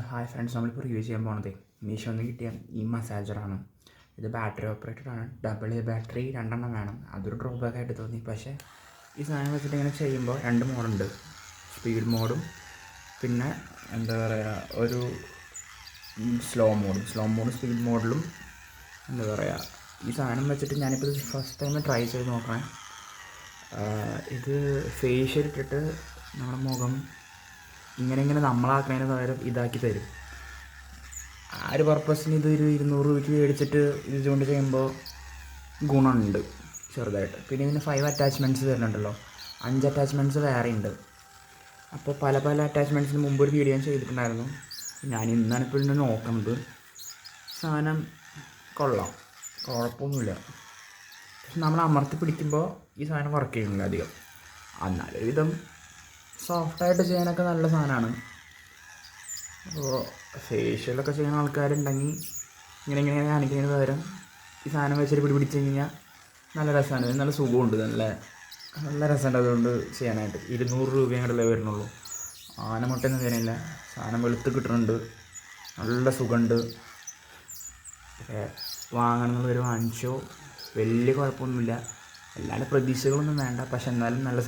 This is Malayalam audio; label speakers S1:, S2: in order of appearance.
S1: ഹായ് ഫ്രണ്ട്സ്, നമ്മളിപ്പോൾ റിവ്യൂ ചെയ്യാൻ പോണത് മീഷോയിൽ നിന്ന് കിട്ടിയ ഈ മസാജറാണ്. ഇത് ബാറ്ററി ഓപ്പറേറ്റഡ് ആണ്. ഡബിൾ ബാറ്ററി 2 വേണം. അതൊരു ഡ്രോബാക്ക് ആയിട്ട് തോന്നി. പക്ഷേ ഈ സാധനം വെച്ചിട്ട് ഇങ്ങനെ ചെയ്യുമ്പോൾ 2 മോഡുണ്ട്. സ്പീഡ് മോഡും പിന്നെ എന്താ പറയുക, ഒരു സ്ലോ മോഡും സ്പീഡ് മോഡിലും എന്താ പറയുക. ഈ സാധനം വെച്ചിട്ട് ഞാനിപ്പോൾ ഇത് ഫസ്റ്റ് ടൈം ട്രൈ ചെയ്ത് നോക്കണേ. ഇത് ഫേഷ്യൽ ഇട്ടിട്ട് നമ്മുടെ മുഖം ഇങ്ങനെ നമ്മളാക്കുന്നതിന് പകരം ഇതാക്കി തരും. ആ ഒരു പർപ്പസിന് ഇത് ഒരു 200 രൂപയ്ക്ക് മേടിച്ചിട്ട് ഇതുകൊണ്ട് ചെയ്യുമ്പോൾ ഗുണമുണ്ട് ചെറുതായിട്ട്. പിന്നെ ഇതിന് 5 അറ്റാച്ച്മെൻറ്റ്സ് വരുന്നുണ്ടല്ലോ, 5 അറ്റാച്ച്മെൻറ്റ്സ് വേറെ ഉണ്ട്. അപ്പോൾ പല അറ്റാച്ച്മെൻറ്റ്സിന് മുമ്പ് ഒരു വീഡിയോ ചെയ്തിട്ടുണ്ടായിരുന്നു. ഞാൻ ഇന്നാണ് ഇപ്പോൾ ഇന്ന് നോക്കുന്നത്. സാധനം കൊള്ളാം, കുഴപ്പമൊന്നുമില്ല. പക്ഷെ നമ്മൾ അമർത്തി പിടിക്കുമ്പോൾ ഈ സാധനം വർക്ക് ചെയ്യുന്നില്ല അധികം. എന്നാലും വിധം സോഫ്റ്റായിട്ട് ചെയ്യാനൊക്കെ നല്ല സാധനമാണ്. അപ്പോൾ ഫേഷ്യലൊക്കെ ചെയ്യുന്ന ആൾക്കാരുണ്ടെങ്കിൽ ഇങ്ങനെ കാണിക്കുന്നതിന് പകരം ഈ സാധനം വെച്ചിട്ട് പിടിച്ച് കഴിഞ്ഞാൽ നല്ല രസമാണ്. നല്ല സുഖമുണ്ട്, നല്ല രസമുണ്ട്. അതുകൊണ്ട് ചെയ്യാനായിട്ട് 200 രൂപയും കൂടെ വരുന്നുള്ളൂ. ആനമുട്ടയൊന്നും തരുന്നില്ല. സാധനം വെളുത്ത് കിട്ടുന്നുണ്ട്, നല്ല സുഖമുണ്ട്. വാങ്ങണമെന്നുള്ളൊരു വാങ്ങിച്ചോ, വലിയ കുഴപ്പമൊന്നുമില്ല. അല്ലാണ്ട് പ്രതീക്ഷകളൊന്നും വേണ്ട. പക്ഷെ എന്നാലും നല്ല